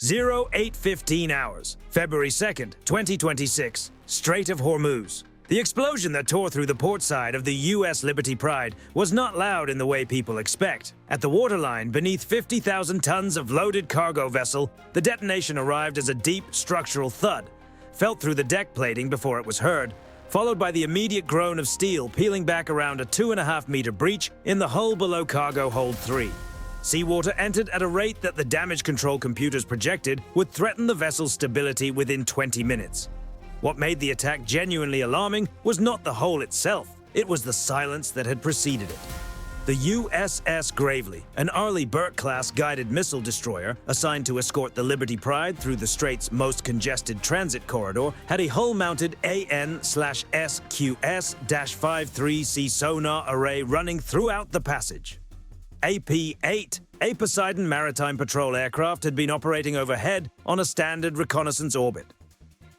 0815 hours, February 2nd, 2026, Strait of Hormuz. The explosion that tore through the port side of the U.S. Liberty Pride was not loud in the way people expect. At the waterline, beneath 50,000 tons of loaded cargo vessel, the detonation arrived as a deep structural thud, felt through the deck plating before it was heard, followed by the immediate groan of steel peeling back around a 2.5-meter breach in the hull below cargo hold 3. Seawater entered at a rate that the damage control computers projected would threaten the vessel's stability within 20 minutes. What made the attack genuinely alarming was not the hole itself, it was the silence that had preceded it. The USS Gravely, an Arleigh Burke-class guided missile destroyer assigned to escort the Liberty Pride through the Strait's most congested transit corridor, had a hull-mounted AN/SQS-53C sonar array running throughout the passage. AP-8, a Poseidon Maritime Patrol aircraft, had been operating overhead on a standard reconnaissance orbit.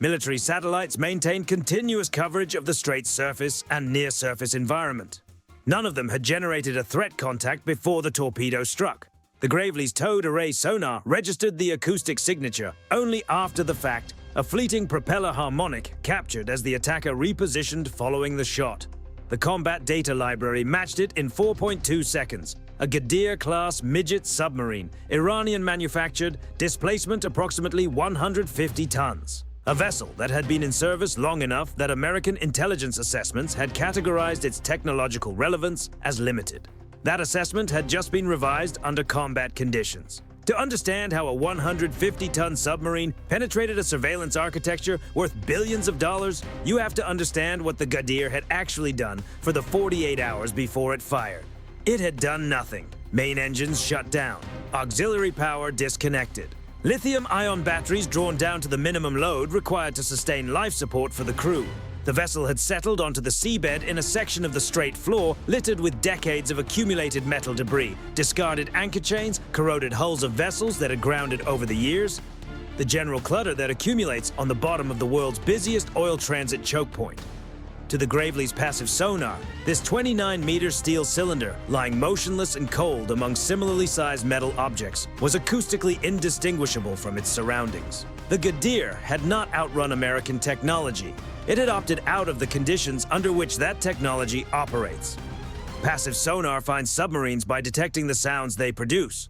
Military satellites maintained continuous coverage of the Strait's surface and near-surface environment. None of them had generated a threat contact before the torpedo struck. The Gravely's towed array sonar registered the acoustic signature only after the fact, a fleeting propeller harmonic captured as the attacker repositioned following the shot. The combat data library matched it in 4.2 seconds. A Ghadir-class midget submarine, Iranian manufactured, displacement approximately 150 tons. A vessel that had been in service long enough that American intelligence assessments had categorized its technological relevance as limited. That assessment had just been revised under combat conditions. To understand how a 150-ton submarine penetrated a surveillance architecture worth billions of dollars, you have to understand what the Ghadir had actually done for the 48 hours before it fired. It had done nothing. Main engines shut down. Auxiliary power disconnected. Lithium-ion batteries drawn down to the minimum load required to sustain life support for the crew. The vessel had settled onto the seabed in a section of the Strait floor littered with decades of accumulated metal debris, discarded anchor chains, corroded hulls of vessels that had grounded over the years, the general clutter that accumulates on the bottom of the world's busiest oil transit choke point. To the Gravely's passive sonar, this 29-meter steel cylinder, lying motionless and cold among similarly sized metal objects, was acoustically indistinguishable from its surroundings. The Ghadir had not outrun American technology. It had opted out of the conditions under which that technology operates. Passive sonar finds submarines by detecting the sounds they produce.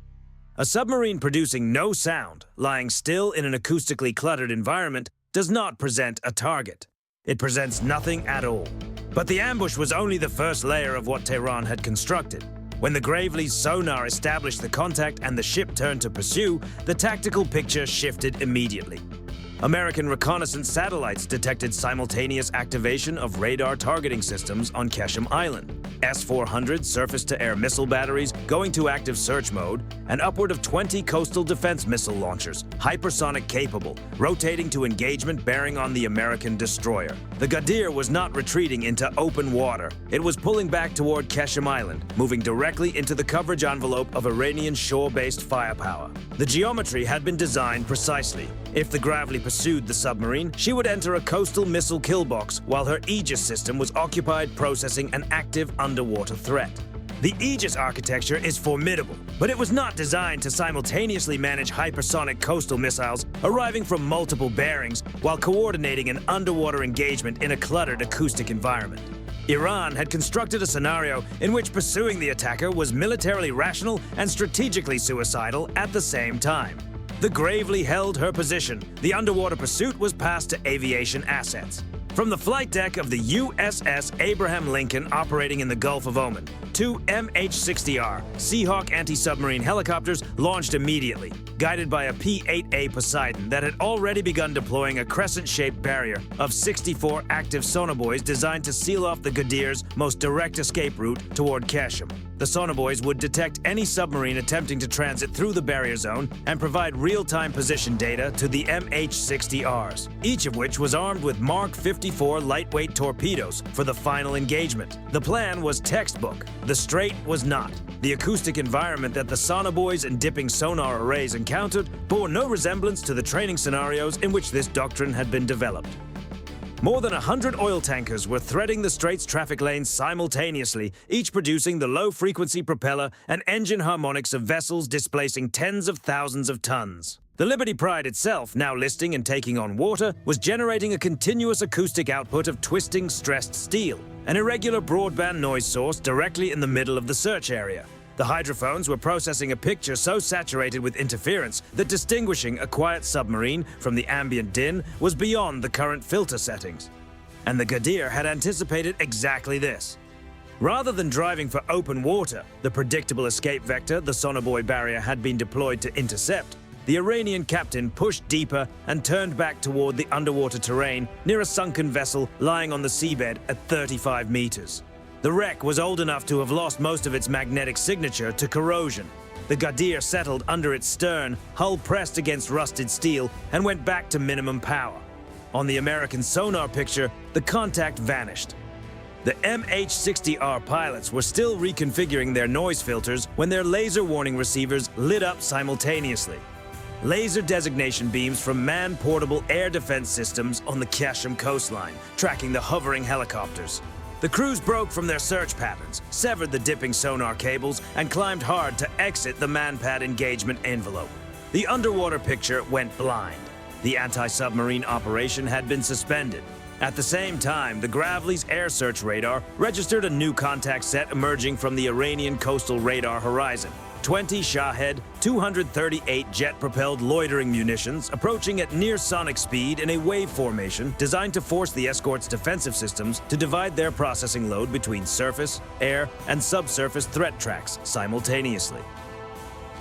A submarine producing no sound, lying still in an acoustically cluttered environment, does not present a target. It presents nothing at all. But the ambush was only the first layer of what Tehran had constructed. When the Gravely's sonar established the contact and the ship turned to pursue, the tactical picture shifted immediately. American reconnaissance satellites detected simultaneous activation of radar targeting systems on Keshem Island, S-400 surface-to-air missile batteries going to active search mode, and upward of 20 coastal defense missile launchers, hypersonic capable, rotating to engagement bearing on the American destroyer. The Ghadir was not retreating into open water. It was pulling back toward Keshem Island, moving directly into the coverage envelope of Iranian shore-based firepower. The geometry had been designed precisely. If the Gravely pursued the submarine, she would enter a coastal missile kill box while her Aegis system was occupied processing an active underwater threat. The Aegis architecture is formidable, but it was not designed to simultaneously manage hypersonic coastal missiles arriving from multiple bearings while coordinating an underwater engagement in a cluttered acoustic environment. Iran had constructed a scenario in which pursuing the attacker was militarily rational and strategically suicidal at the same time. The Gravely held her position. The underwater pursuit was passed to aviation assets. From the flight deck of the USS Abraham Lincoln operating in the Gulf of Oman, two MH-60R Seahawk anti-submarine helicopters launched immediately, guided by a P-8A Poseidon that had already begun deploying a crescent-shaped barrier of 64 active sonobuoys designed to seal off the Ghadir's most direct escape route toward Keshem. The sonobuoys would detect any submarine attempting to transit through the barrier zone and provide real-time position data to the MH-60Rs, each of which was armed with Mark 54 lightweight torpedoes for the final engagement. The plan was textbook. The Strait was not. The acoustic environment that the sonobuoys and dipping sonar arrays encountered bore no resemblance to the training scenarios in which this doctrine had been developed. More than 100 oil tankers were threading the Strait's traffic lanes simultaneously, each producing the low-frequency propeller and engine harmonics of vessels displacing tens of thousands of tons. The Liberty Pride itself, now listing and taking on water, was generating a continuous acoustic output of twisting, stressed steel, an irregular broadband noise source directly in the middle of the search area. The hydrophones were processing a picture so saturated with interference that distinguishing a quiet submarine from the ambient din was beyond the current filter settings. And the Ghadir had anticipated exactly this. Rather than driving for open water, the predictable escape vector the sonobuoy barrier had been deployed to intercept, the Iranian captain pushed deeper and turned back toward the underwater terrain near a sunken vessel lying on the seabed at 35 meters. The wreck was old enough to have lost most of its magnetic signature to corrosion. The Ghadir settled under its stern, hull pressed against rusted steel, and went back to minimum power. On the American sonar picture, the contact vanished. The MH-60R pilots were still reconfiguring their noise filters when their laser warning receivers lit up simultaneously. Laser designation beams from man-portable air defense systems on the Kashim coastline, tracking the hovering helicopters. The crews broke from their search patterns, severed the dipping sonar cables, and climbed hard to exit the MANPAD engagement envelope. The underwater picture went blind. The anti-submarine operation had been suspended. At the same time, the Gravely's air search radar registered a new contact set emerging from the Iranian coastal radar horizon. 20 Shahed 238 jet-propelled loitering munitions approaching at near-sonic speed in a wave formation designed to force the escort's defensive systems to divide their processing load between surface, air, and subsurface threat tracks simultaneously.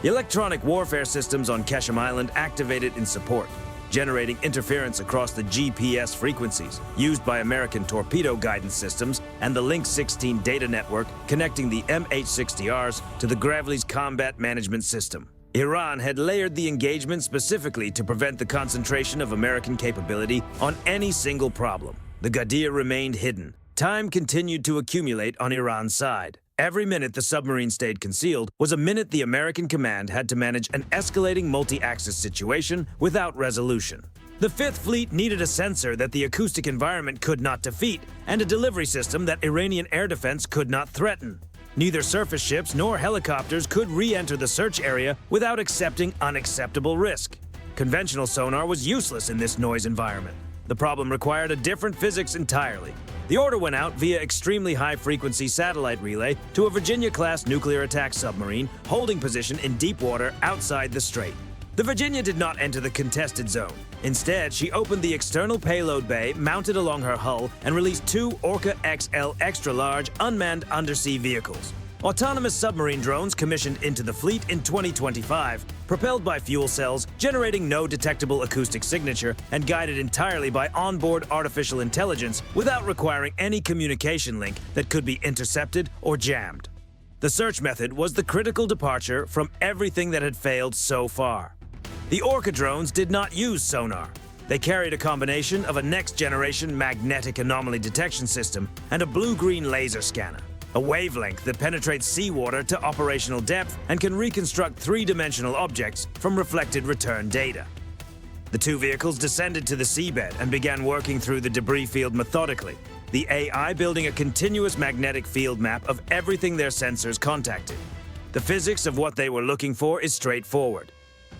Electronic warfare systems on Kashim Island activated in support, generating interference across the GPS frequencies used by American torpedo guidance systems and the Link 16 data network connecting the MH-60Rs to the Gravely's combat management system. Iran had layered the engagement specifically to prevent the concentration of American capability on any single problem. The Ghadir remained hidden. Time continued to accumulate on Iran's side. Every minute the submarine stayed concealed was a minute the American command had to manage an escalating multi-axis situation without resolution. The Fifth Fleet needed a sensor that the acoustic environment could not defeat, and a delivery system that Iranian air defense could not threaten. Neither surface ships nor helicopters could re-enter the search area without accepting unacceptable risk. Conventional sonar was useless in this noise environment. The problem required a different physics entirely. The order went out via extremely high-frequency satellite relay to a Virginia-class nuclear attack submarine holding position in deep water outside the strait. The Virginia did not enter the contested zone. Instead, she opened the external payload bay mounted along her hull and released 2 Orca XL extra-large unmanned undersea vehicles. Autonomous submarine drones commissioned into the fleet in 2025, propelled by fuel cells, generating no detectable acoustic signature, and guided entirely by onboard artificial intelligence without requiring any communication link that could be intercepted or jammed. The search method was the critical departure from everything that had failed so far. The Orca drones did not use sonar. They carried a combination of a next-generation magnetic anomaly detection system and a blue-green laser scanner, a wavelength that penetrates seawater to operational depth and can reconstruct three-dimensional objects from reflected return data. The 2 vehicles descended to the seabed and began working through the debris field methodically, the AI building a continuous magnetic field map of everything their sensors contacted. The physics of what they were looking for is straightforward.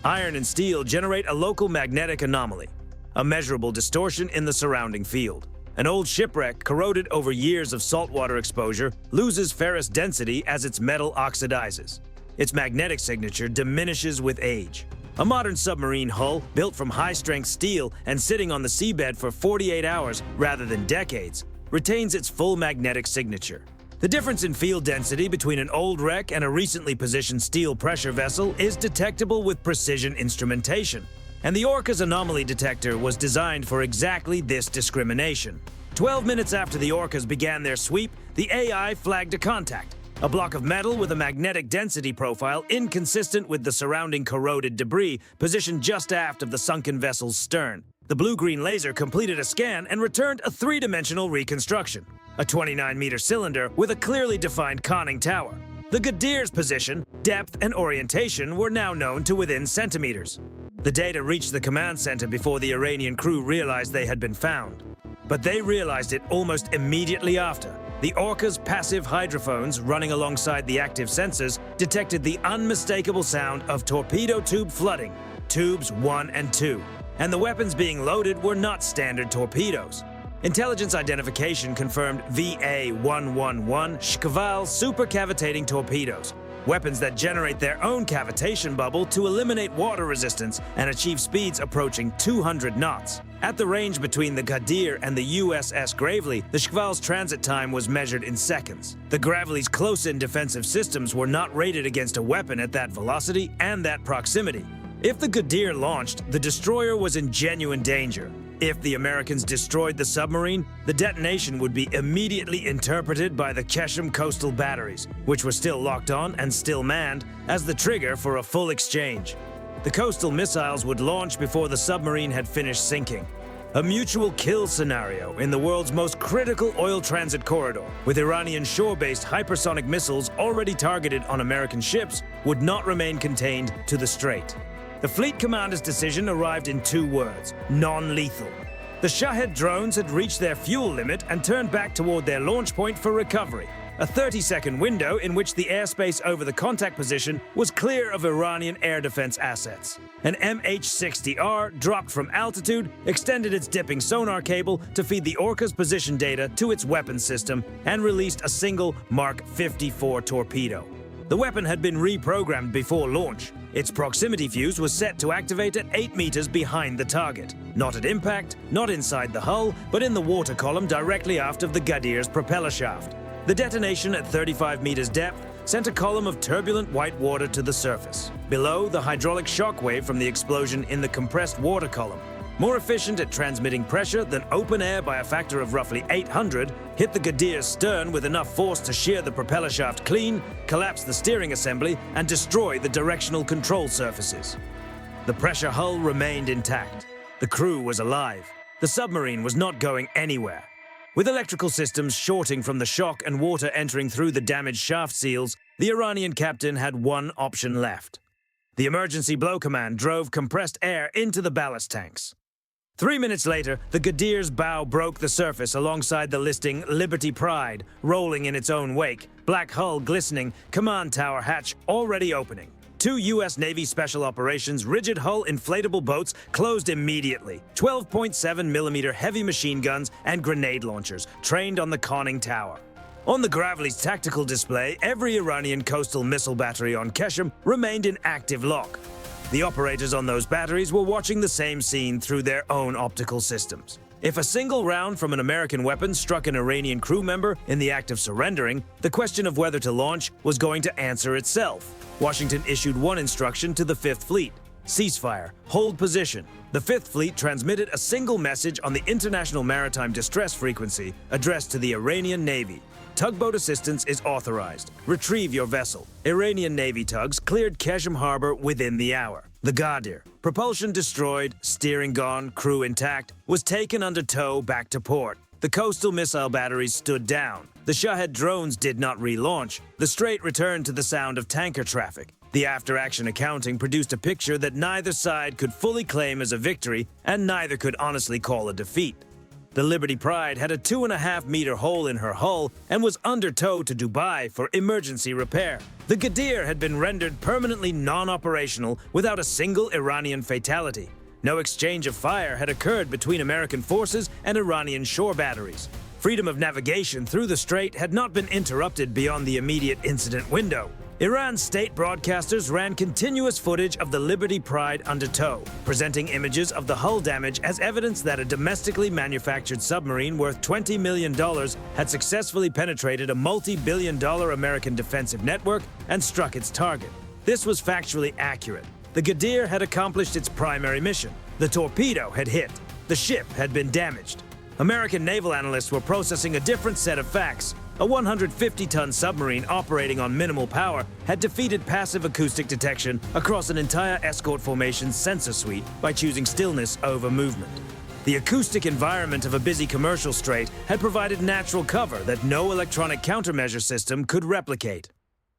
Iron and steel generate a local magnetic anomaly, a measurable distortion in the surrounding field. An old shipwreck corroded over years of saltwater exposure loses ferrous density as its metal oxidizes. Its magnetic signature diminishes with age. A modern submarine hull, built from high-strength steel and sitting on the seabed for 48 hours rather than decades, retains its full magnetic signature. The difference in field density between an old wreck and a recently positioned steel pressure vessel is detectable with precision instrumentation. And the Orca's anomaly detector was designed for exactly this discrimination. 12 minutes after the Orcas began their sweep, the AI flagged a contact, a block of metal with a magnetic density profile inconsistent with the surrounding corroded debris positioned just aft of the sunken vessel's stern. The blue-green laser completed a scan and returned a 3-dimensional reconstruction, a 29-meter cylinder with a clearly defined conning tower. The Ghadir's position, depth, and orientation were now known to within centimeters. The data reached the command center before the Iranian crew realized they had been found. But they realized it almost immediately after. The Orca's passive hydrophones running alongside the active sensors detected the unmistakable sound of torpedo tube flooding, Tubes 1 and 2, and the weapons being loaded were not standard torpedoes. Intelligence identification confirmed VA-111 Shkval supercavitating torpedoes, weapons that generate their own cavitation bubble to eliminate water resistance and achieve speeds approaching 200 knots. At the range between the Gadir and the USS Gravely, the Shkval's transit time was measured in seconds. The Gravely's close-in defensive systems were not rated against a weapon at that velocity and that proximity. If the Gadir launched, the destroyer was in genuine danger. If the Americans destroyed the submarine, the detonation would be immediately interpreted by the Keshem coastal batteries, which were still locked on and still manned, as the trigger for a full exchange. The coastal missiles would launch before the submarine had finished sinking. A mutual kill scenario in the world's most critical oil transit corridor, with Iranian shore-based hypersonic missiles already targeted on American ships, would not remain contained to the strait. The fleet commander's decision arrived in 2 words: non-lethal. The Shahed drones had reached their fuel limit and turned back toward their launch point for recovery, a 30-second window in which the airspace over the contact position was clear of Iranian air defense assets. An MH-60R dropped from altitude, extended its dipping sonar cable to feed the Orca's position data to its weapons system, and released a single Mark 54 torpedo. The weapon had been reprogrammed before launch. Its proximity fuse was set to activate at 8 meters behind the target. Not at impact, not inside the hull, but in the water column directly aft of the Gadir's propeller shaft. The detonation at 35 meters depth sent a column of turbulent white water to the surface. Below, the hydraulic shock wave from the explosion in the compressed water column, more efficient at transmitting pressure than open air by a factor of roughly 800, hit the Gadir's stern with enough force to shear the propeller shaft clean, collapse the steering assembly, and destroy the directional control surfaces. The pressure hull remained intact. The crew was alive. The submarine was not going anywhere. With electrical systems shorting from the shock and water entering through the damaged shaft seals, the Iranian captain had one option left. The emergency blow command drove compressed air into the ballast tanks. 3 minutes later, the Gadir's bow broke the surface alongside the listing Liberty Pride, rolling in its own wake, black hull glistening, command tower hatch already opening. 2 U.S. Navy Special Operations rigid hull inflatable boats closed immediately. 12.7mm heavy machine guns and grenade launchers trained on the conning tower. On the Gravely's tactical display, every Iranian coastal missile battery on Keshem remained in active lock. The operators on those batteries were watching the same scene through their own optical systems. If a single round from an American weapon struck an Iranian crew member in the act of surrendering, the question of whether to launch was going to answer itself. Washington issued one instruction to the Fifth Fleet: ceasefire, hold position. The Fifth Fleet transmitted a single message on the International Maritime Distress Frequency addressed to the Iranian Navy. Tugboat assistance is authorized. Retrieve your vessel. Iranian Navy tugs cleared Keshem Harbor within the hour. The Gadir, propulsion destroyed, steering gone, crew intact, was taken under tow back to port. The coastal missile batteries stood down. The Shahed drones did not relaunch. The strait returned to the sound of tanker traffic. The after-action accounting produced a picture that neither side could fully claim as a victory, and neither could honestly call a defeat. The Liberty Pride had a 2.5-meter hole in her hull and was under tow to Dubai for emergency repair. The Gadir had been rendered permanently non-operational without a single Iranian fatality. No exchange of fire had occurred between American forces and Iranian shore batteries. Freedom of navigation through the strait had not been interrupted beyond the immediate incident window. Iran's state broadcasters ran continuous footage of the Liberty Pride under tow, presenting images of the hull damage as evidence that a domestically manufactured submarine worth $20 million had successfully penetrated a multi-billion-dollar American defensive network and struck its target. This was factually accurate. The Gadir had accomplished its primary mission. The torpedo had hit. The ship had been damaged. American naval analysts were processing a different set of facts. A 150-ton submarine operating on minimal power had defeated passive acoustic detection across an entire escort formation's sensor suite by choosing stillness over movement. The acoustic environment of a busy commercial strait had provided natural cover that no electronic countermeasure system could replicate.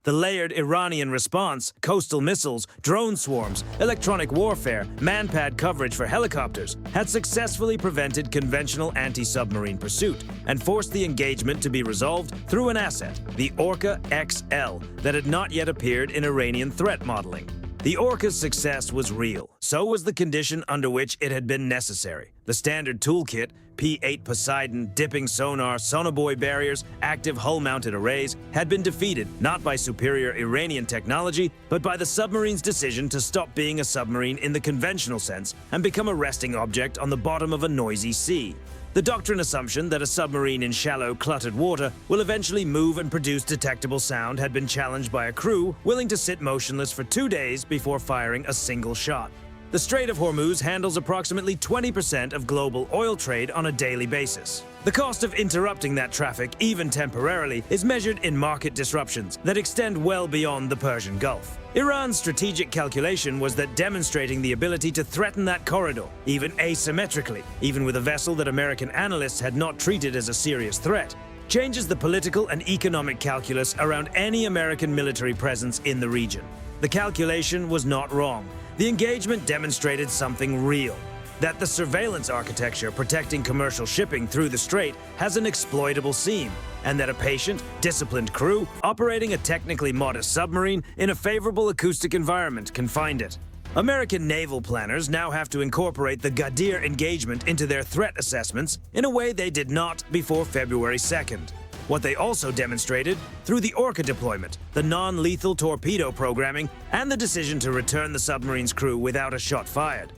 The layered Iranian response, coastal missiles, drone swarms, electronic warfare, man-pad coverage for helicopters had successfully prevented conventional anti-submarine pursuit and forced the engagement to be resolved through an asset, the Orca XL, that had not yet appeared in Iranian threat modeling. The Orca's success was real. So was the condition under which it had been necessary. The standard toolkit, P-8 Poseidon, dipping sonar, sonobuoy barriers, active hull-mounted arrays, had been defeated not by superior Iranian technology, but by the submarine's decision to stop being a submarine in the conventional sense and become a resting object on the bottom of a noisy sea. The doctrine assumption that a submarine in shallow, cluttered water will eventually move and produce detectable sound had been challenged by a crew willing to sit motionless for 2 days before firing a single shot. The Strait of Hormuz handles approximately 20% of global oil trade on a daily basis. The cost of interrupting that traffic, even temporarily, is measured in market disruptions that extend well beyond the Persian Gulf. Iran's strategic calculation was that demonstrating the ability to threaten that corridor, even asymmetrically, even with a vessel that American analysts had not treated as a serious threat, changes the political and economic calculus around any American military presence in the region. The calculation was not wrong. The engagement demonstrated something real, that the surveillance architecture protecting commercial shipping through the strait has an exploitable seam, and that a patient, disciplined crew operating a technically modest submarine in a favorable acoustic environment can find it. American naval planners now have to incorporate the Ghadir engagement into their threat assessments in a way they did not before February 2nd. What they also demonstrated through the Orca deployment, the non-lethal torpedo programming, and the decision to return the submarine's crew without a shot fired,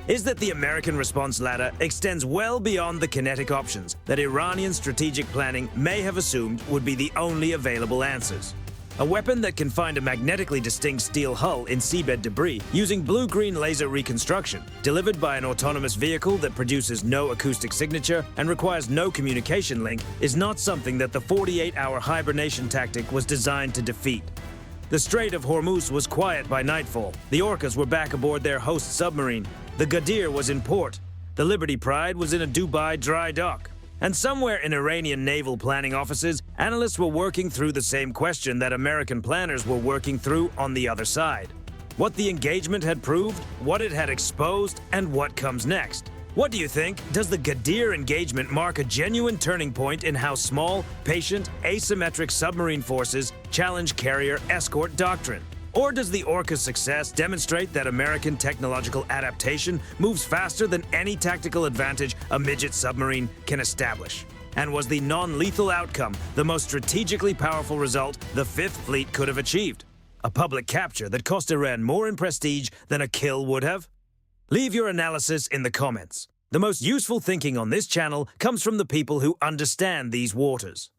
is that the American response ladder extends well beyond the kinetic options that Iranian strategic planning may have assumed would be the only available answers. A weapon that can find a magnetically distinct steel hull in seabed debris using blue-green laser reconstruction, delivered by an autonomous vehicle that produces no acoustic signature and requires no communication link, is not something that the 48-hour hibernation tactic was designed to defeat. The Strait of Hormuz was quiet by nightfall. The Orcas were back aboard their host submarine. The Ghadir was in port. The Liberty Pride was in a Dubai dry dock. And somewhere in Iranian naval planning offices, analysts were working through the same question that American planners were working through on the other side. What the engagement had proved, what it had exposed, and what comes next. What do you think? Does the Ghadir engagement mark a genuine turning point in how small, patient, asymmetric submarine forces challenge carrier escort doctrine? Or does the Orca's success demonstrate that American technological adaptation moves faster than any tactical advantage a midget submarine can establish? And was the non-lethal outcome the most strategically powerful result the Fifth Fleet could have achieved? A public capture that cost Iran more in prestige than a kill would have? Leave your analysis in the comments. The most useful thinking on this channel comes from the people who understand these waters.